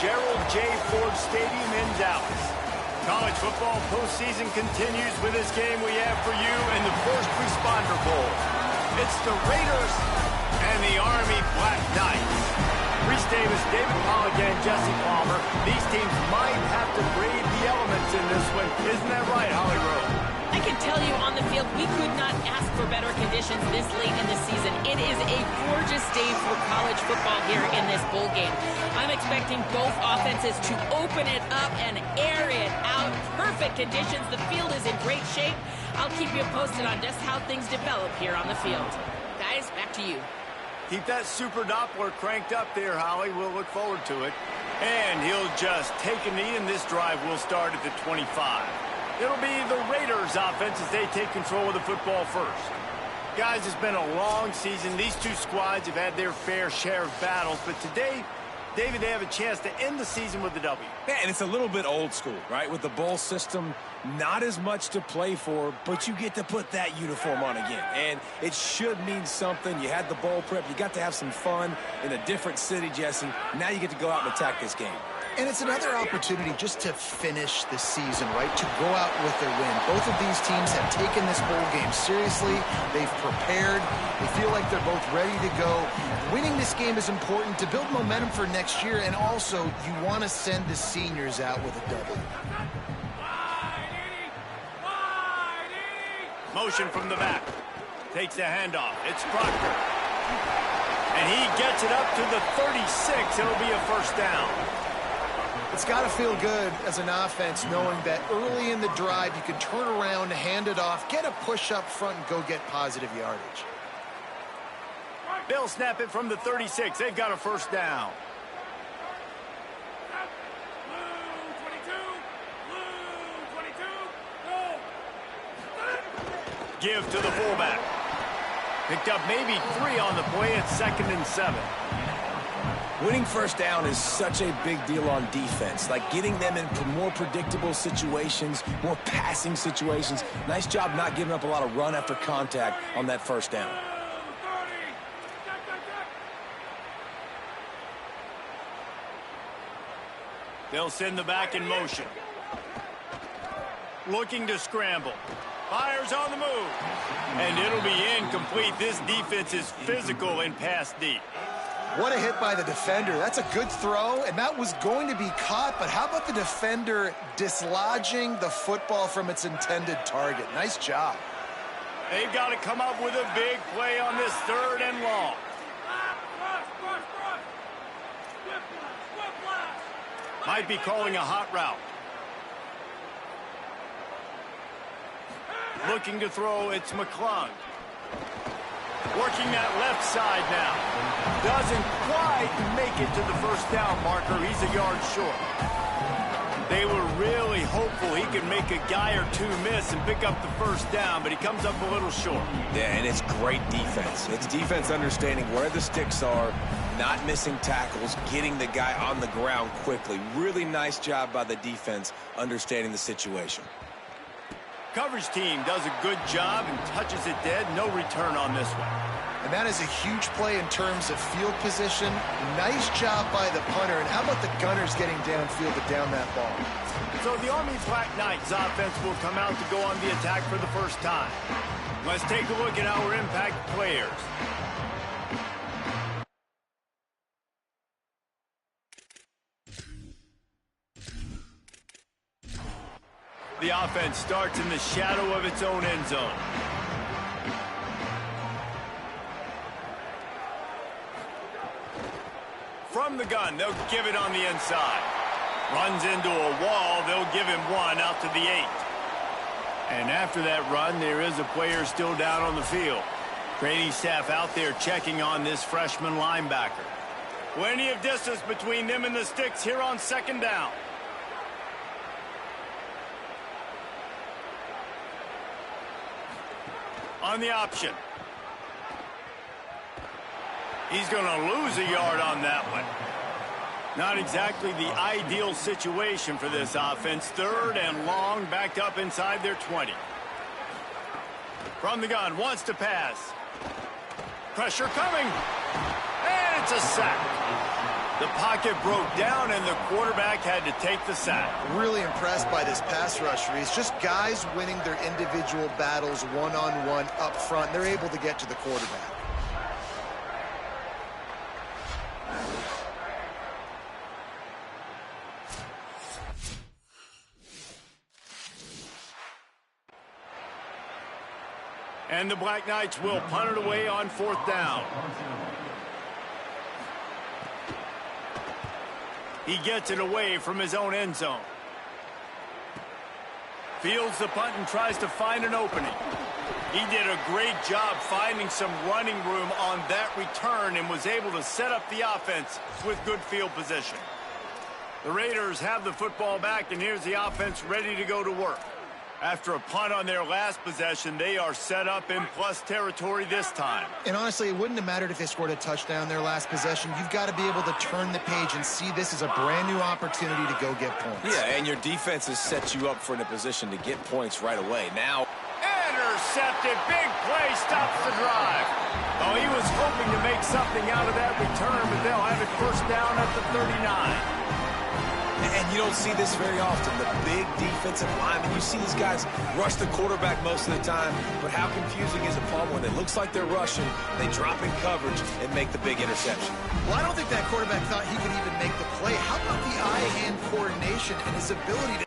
Gerald J. Ford Stadium in Dallas. College football postseason continues with this game we have for you in the First Responder Bowl. It's the Raiders and the Army Black Knights. Reese Davis, David Pollock, and Jesse Palmer. These teams might have to brave the elements in this one. Isn't that right, Holly Rowe? I can tell you on the field, we could not ask for better conditions this late in the season. It is a gorgeous day for college football here in this bowl game. I'm expecting both offenses to open it up and air it out. Perfect conditions. The field is in great shape. I'll keep you posted on just how things develop here on the field. Guys, back to you. Keep that Super Doppler cranked up there, Holly. We'll look forward to it. And he'll just take a knee, and this drive will start at the 25. It'll be the Raiders' offense as they take control of the football first. Guys, it's been a long season. These two squads have had their fair share of battles, but today, David, they have a chance to end the season with a W. Yeah, and it's a little bit old school, right? With the bowl system, not as much to play for, but you get to put that uniform on again. And it should mean something. You had the bowl prep. You got to have some fun in a different city, Jesse. Now you get to go out and attack this game. And it's another opportunity just to finish the season, right? To go out with a win. Both of these teams have taken this bowl game seriously. They've prepared. They feel like they're both ready to go. Winning this game is important to build momentum for next year, and also you want to send the seniors out with a W. Motion from the back. Takes the handoff. It's Proctor. And he gets it up to the 36. It'll be a first down. It's got to feel good as an offense knowing that early in the drive you can turn around, hand it off, get a push up front, and go get positive yardage. They'll snap it from the 36. They've got a first down. Give to the fullback. Picked up maybe 3 on the play at 2nd and 7. Winning first down is such a big deal on defense, like getting them in more predictable situations, more passing situations. Nice job not giving up a lot of run after contact on that first down. They'll send the back in motion. Looking to scramble. Fires on the move. And it'll be incomplete. This defense is physical in pass deep. What a hit by the defender. That's a good throw, and that was going to be caught, but how about the defender dislodging the football from its intended target? Nice job. They've got to come up with a big play on this 3rd and long. Might be calling a hot route. Looking to throw, it's McClung. Working that left side now. Doesn't quite make it to the first down marker. He's a yard short. They were really hopeful he could make a guy or two miss and pick up the first down, but he comes up a little short. Yeah, and it's great defense. It's defense understanding where the sticks are, not missing tackles, getting the guy on the ground quickly. Really nice job by the defense understanding the situation. Coverage team does a good job and touches it dead. No return on this one. And that is a huge play in terms of field position. Nice job by the punter. And how about the Gunners getting downfield to down that ball? So the Army Black Knights offense will come out to go on the attack for the first time. Let's take a look at our impact players. The offense starts in the shadow of its own end zone. From the gun, they'll give it on the inside. Runs into a wall, they'll give him 1 out to the 8. And after that run, there is a player still down on the field. Training staff out there checking on this freshman linebacker. Plenty of distance between them and the sticks here on 2nd down. On the option. He's going to lose a yard on that one. Not exactly the ideal situation for this offense. 3rd and long, backed up inside their 20. From the gun, wants to pass. Pressure coming. And it's a sack. The pocket broke down, and the quarterback had to take the sack. Really impressed by this pass rush, Reese. Just guys winning their individual battles one-on-one up front. They're able to get to the quarterback. And the Black Knights will punt it away on 4th down. He gets it away from his own end zone. Fields the punt and tries to find an opening. He did a great job finding some running room on that return and was able to set up the offense with good field position. The Raiders have the football back, and here's the offense ready to go to work. After a punt on their last possession, they are set up in plus territory this time. And honestly, it wouldn't have mattered if they scored a touchdown their last possession. You've got to be able to turn the page and see this as a brand new opportunity to go get points. Yeah, and your defense has set you up for in a position to get points right away. Now, intercepted. Big play stops the drive. Oh, he was hoping to make something out of that return, but they'll have it first down at the 39. and you don't see this very often, the big defensive linemen. You see these guys rush the quarterback most of the time, but how confusing is it, Paul, when it looks like they're rushing, they drop in coverage and make the big interception? Well, I don't think that quarterback thought he could even make the play. How about the eye-hand coordination and his ability to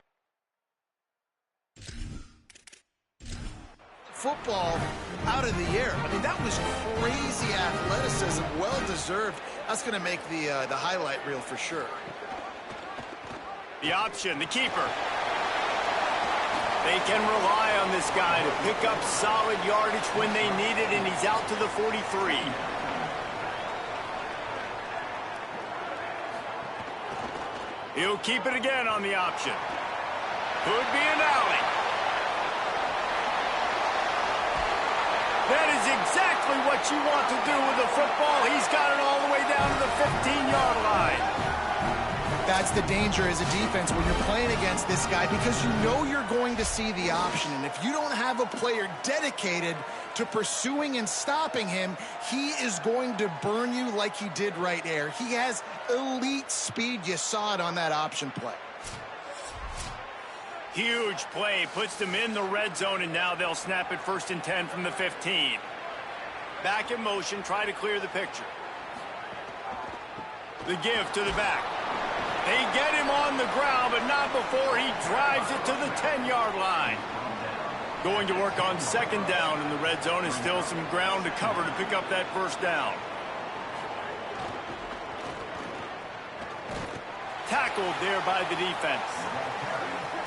football out of the air? I mean, that was crazy athleticism, well-deserved. That's going to make the highlight reel for sure. The option, the keeper. They can rely on this guy to pick up solid yardage when they need it, and he's out to the 43. He'll keep it again on the option. Could be an alley. That is exactly what you want to do with the football. He's got it all the way down to the 15-yard line. That's the danger as a defense when you're playing against this guy, because you know you're going to see the option. And if you don't have a player dedicated to pursuing and stopping him, he is going to burn you like he did right there. He has elite speed. You saw it on that option play. Huge play, puts them in the red zone, and now they'll snap it 1st and 10 from the 15. Back in motion, try to clear the picture. The give to the back. They get him on the ground, but not before he drives it to the 10-yard line. Going to work on 2nd down in the red zone, and still some ground to cover to pick up that 1st down. Tackled there by the defense.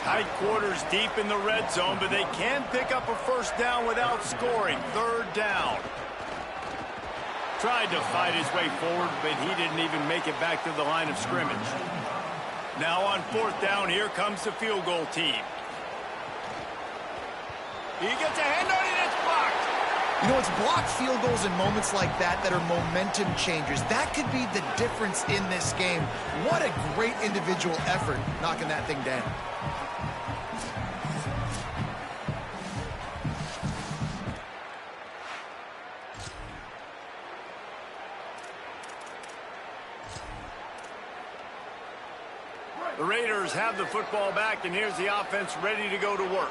Tight quarters deep in the red zone, but they can pick up a 1st down without scoring. 3rd down. Tried to fight his way forward, but he didn't even make it back to the line of scrimmage. Now on 4th down, here comes the field goal team. He gets a hand on it, it's blocked. You know, it's blocked field goals in moments like that that are momentum changers. That could be the difference in this game. What a great individual effort knocking that thing down. The Raiders have the football back, and here's the offense ready to go to work.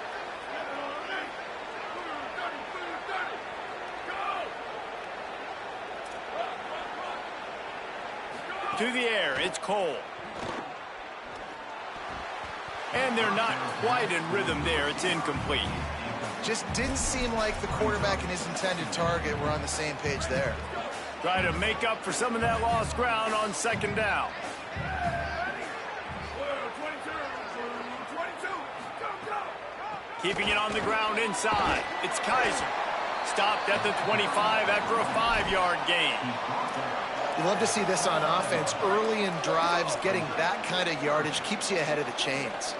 To the air, it's Cole. And they're not quite in rhythm there. It's incomplete. Just didn't seem like the quarterback and his intended target were on the same page there. Try to make up for some of that lost ground on 2nd down. Keeping it on the ground inside. It's Kaiser. Stopped at the 25 after a 5-yard gain. You love to see this on offense. Early in drives, getting that kind of yardage keeps you ahead of the chains.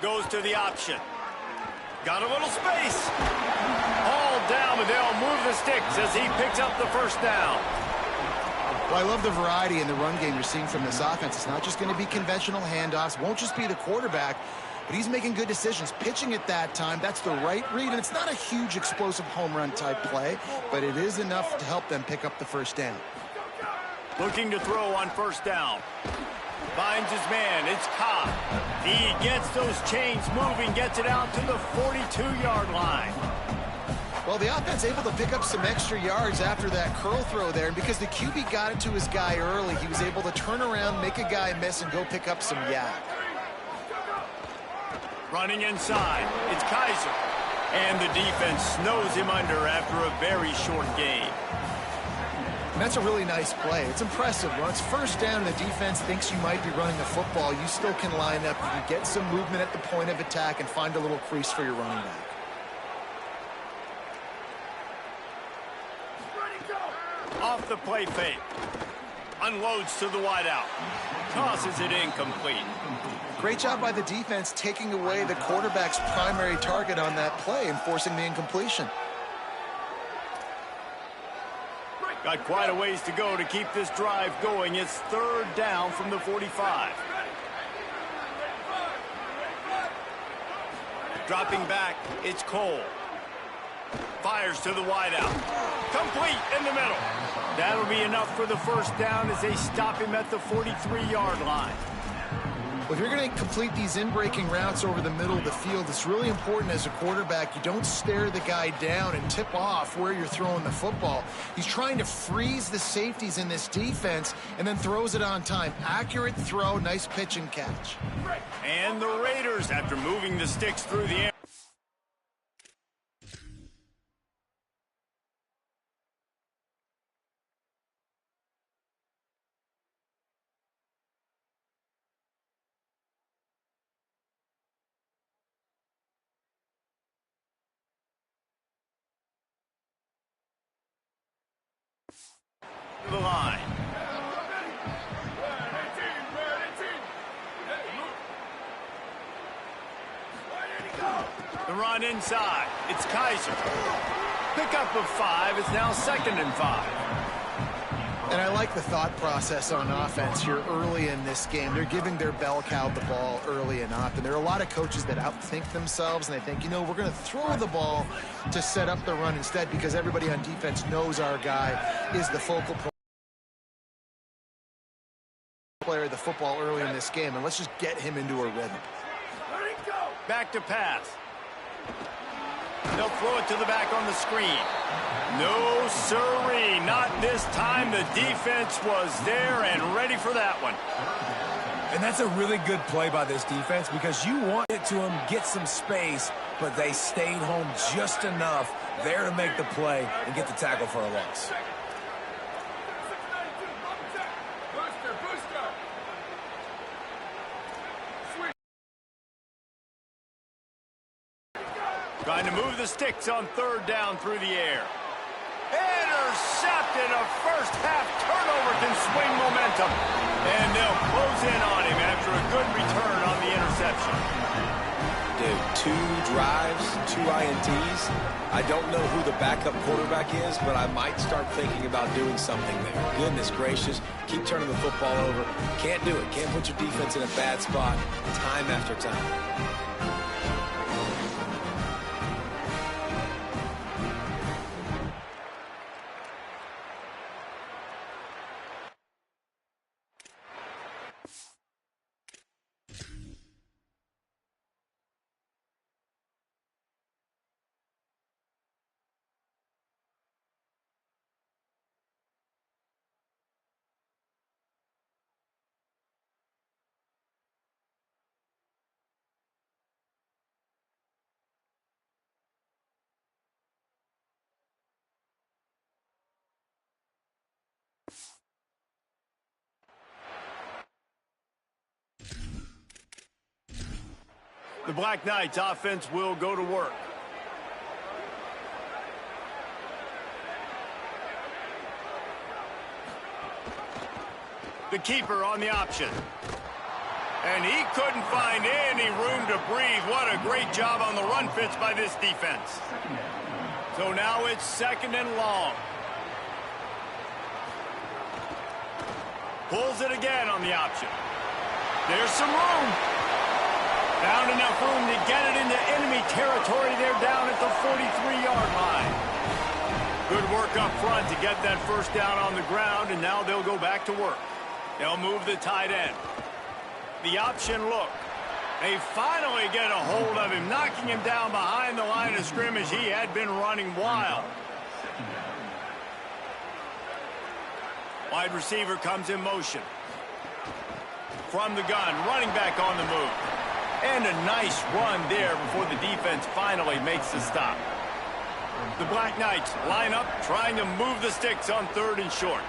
Goes to the option. Got a little space. All down, but they'll move the sticks as he picks up the 1st down. Well, I love the variety in the run game you're seeing from this offense. It's not just going to be conventional handoffs. Won't just be the quarterback. but he's making good decisions. Pitching at that time, that's the right read, and it's not a huge explosive home run type play, but it is enough to help them pick up the first down. Looking to throw on first down. Finds his man. It's Cobb. He gets those chains moving, gets it out to the 42-yard line. Well, the offense able to pick up some extra yards after that curl throw there, and because the QB got it to his guy early, he was able to turn around, make a guy miss, and go pick up some yak. Running inside. It's Kaiser. And the defense snows him under after a very short game. And that's a really nice play. It's impressive. When it's first down and the defense thinks you might be running the football, you still can line up. You can get some movement at the point of attack and find a little crease for your running back. Off the play fake. Unloads to the wideout. Tosses it incomplete. Great job by the defense taking away the quarterback's primary target on that play and forcing the incompletion. Got quite a ways to go to keep this drive going. It's third down from the 45. Dropping back, it's Cole. Fires to the wideout. Complete in the middle. That'll be enough for the first down as they stop him at the 43-yard line. Well, if you're going to complete these in-breaking routes over the middle of the field, it's really important as a quarterback you don't stare the guy down and tip off where you're throwing the football. He's trying to freeze the safeties in this defense and then throws it on time. Accurate throw, nice pitch and catch. And the Raiders, after moving the sticks through the air. The line. The run inside. It's Kaiser. Pickup of 5 is now 2nd and 5. And I like the thought process on offense here early in this game. They're giving their bell cow the ball early and often. There are a lot of coaches that outthink themselves, and they think, you know, we're going to throw the ball to set up the run instead because everybody on defense knows our guy is the focal point. Player the football early in this game, and let's just get him into a rhythm. Back to pass. They'll throw it to the back on the screen. No siree, not this time. The defense was there and ready for that one. And that's a really good play by this defense because you want it to him, get some space, but they stayed home just enough there to make the play and get the tackle for a loss. Trying to move the sticks on third down through the air. Intercepted. A first half turnover can swing momentum. And they'll close in on him after a good return on the interception. Dude, 2 drives, 2 INTs. I don't know who the backup quarterback is, but I might start thinking about doing something there. Goodness gracious. Keep turning the football over. Can't do it. Can't put your defense in a bad spot time after time. The Black Knights offense will go to work. The keeper on the option. And he couldn't find any room to breathe. What a great job on the run fits by this defense. So now it's 2nd and long. Pulls it again on the option. There's some room. Found enough room to get it into enemy territory. They're down at the 43-yard line. Good work up front to get that first down on the ground, and now they'll go back to work. They'll move the tight end. The option look. They finally get a hold of him, knocking him down behind the line of scrimmage. He had been running wild. Wide receiver comes in motion. From the gun, running back on the move. And a nice run there before the defense finally makes the stop. The Black Knights line up, trying to move the sticks on 3rd and short.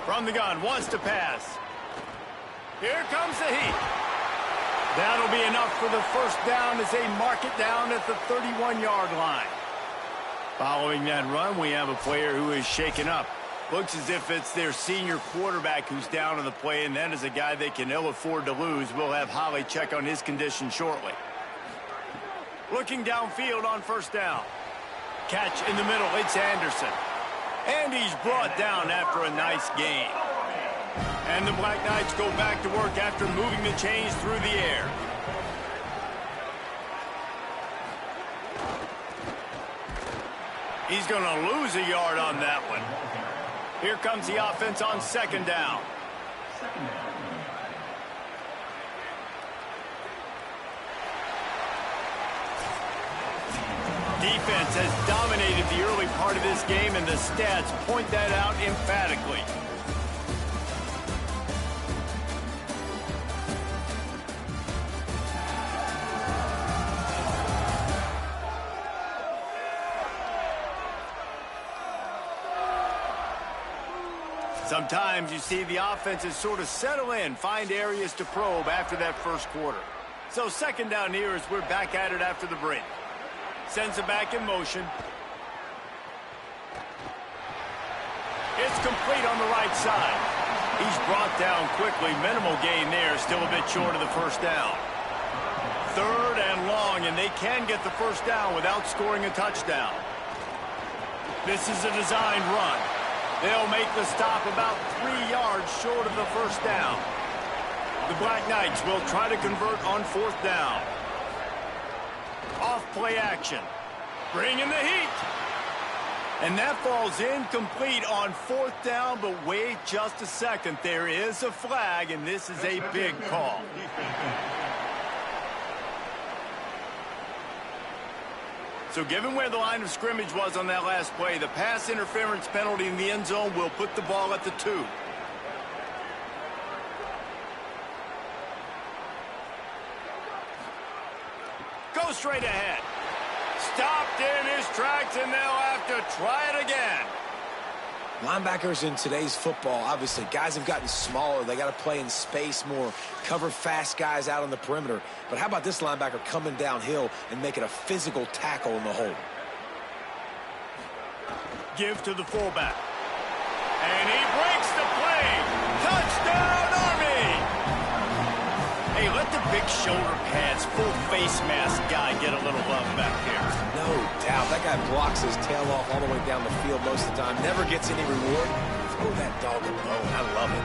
From the gun, wants to pass. Here comes the heat. That'll be enough for the first down as they mark it down at the 31-yard line. Following that run, we have a player who is shaken up. Looks as if it's their senior quarterback who's down on the play, and that is a guy they can ill afford to lose. We'll have Holly check on his condition shortly. Looking downfield on first down. Catch in the middle, it's Anderson. And he's brought down after a nice gain. And the Black Knights go back to work after moving the chains through the air. He's going to lose a yard on that one. Here comes the offense on 2nd down. Defense has dominated the early part of this game, and the stats point that out emphatically. Sometimes you see the offenses sort of settle in, find areas to probe after that first quarter. So 2nd down here as we're back at it after the break. Sends it back in motion. It's complete on the right side. He's brought down quickly. Minimal gain there, still a bit short of the first down. 3rd and long, and they can get the first down without scoring a touchdown. This is a designed run. They'll make the stop about 3 yards short of the first down. The Black Knights will try to convert on 4th down. Off play action. Bring in the heat. And that falls incomplete on 4th down, but wait just a second. There is a flag, and this is a big call. So given where the line of scrimmage was on that last play, the pass interference penalty in the end zone will put the ball at the 2. Go straight ahead. Stopped in his tracks, and they'll have to try it again. Linebackers in today's football, obviously, guys have gotten smaller. They got to play in space more, cover fast guys out on the perimeter. But how about this linebacker coming downhill and making a physical tackle in the hole? Give to the fullback. And he breaks the play. Touchdown, Army! Hey, let the big shoulder pads, full face mask guy get a little love back there. No doubt. That guy blocks his tail off all the way down the field most of the time. Never gets any reward. Throw that dog a bone. I love it.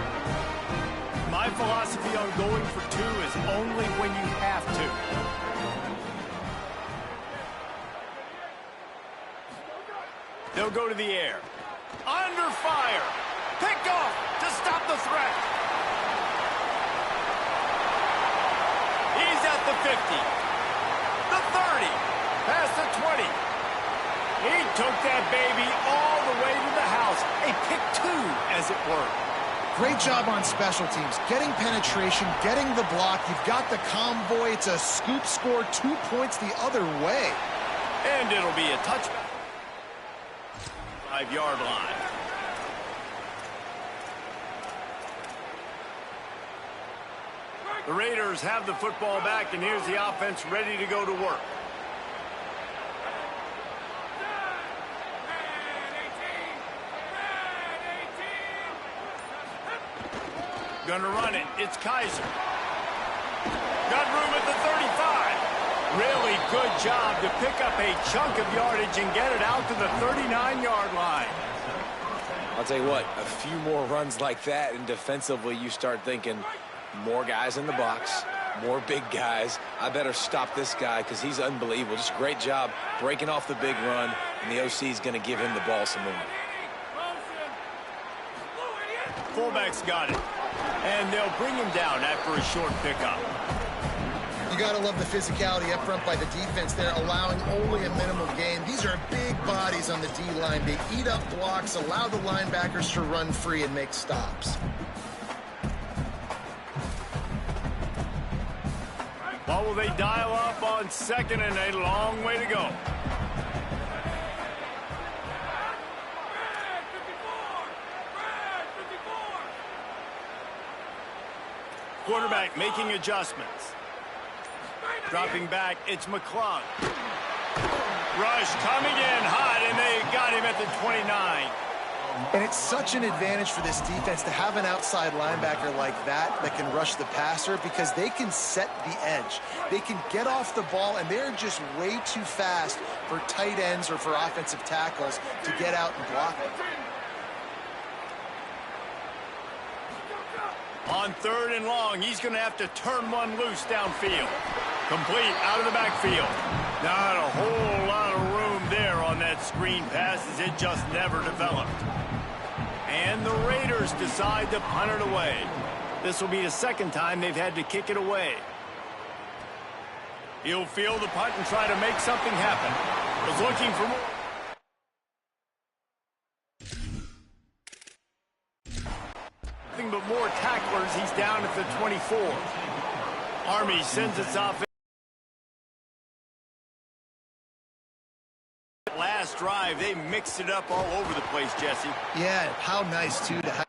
My philosophy on going for 2 is only when you have to. They'll go to the air. Under fire. Pick off to stop the threat. He's at the 50. The 30. Past the 20. He took that baby all the way to the house. A pick 2, as it were. Great job on special teams. Getting penetration, getting the block. You've got the convoy. It's a scoop score, 2 points the other way. And it'll be a touchback. 5-yard line. The Raiders have the football back, and here's the offense ready to go to work. Gonna run it. It's Kaiser. Got room at the 35. Really good job to pick up a chunk of yardage and get it out to the 39-yard line. I'll tell you what, a few more runs like that, and defensively you start thinking more guys in the box, More big guys. I better stop this guy because he's unbelievable. Just a great job breaking off the big run, and the OC is going to give him the ball some more. Fullback's got it. And they'll bring him down after a short pickup. You got to love the physicality up front by the defense there, allowing only a minimal gain. These are big bodies on the D-line. They eat up blocks, allow the linebackers to run free and make stops. What will they dial up on second and a long way to go? Quarterback making adjustments. Dropping back, it's McClung. Rush coming in hot, and they got him at the 29. And it's such an advantage for this defense to have an outside linebacker like that can rush the passer because they can set the edge. They can get off the ball, and they're just way too fast for tight ends or for offensive tackles to get out and block them. On third and long, he's going to have to turn one loose downfield. Complete out of the backfield. Not a whole lot of room there on that screen pass as it just never developed. And the Raiders decide to punt it away. This will be the second time they've had to kick it away. He'll field the punt and try to make something happen. Was looking for more. Nothing but more tacklers. He's down at the 24. Army sends its offense. Last drive, they mixed it up all over the place, Jesse. Yeah, how nice, too, to have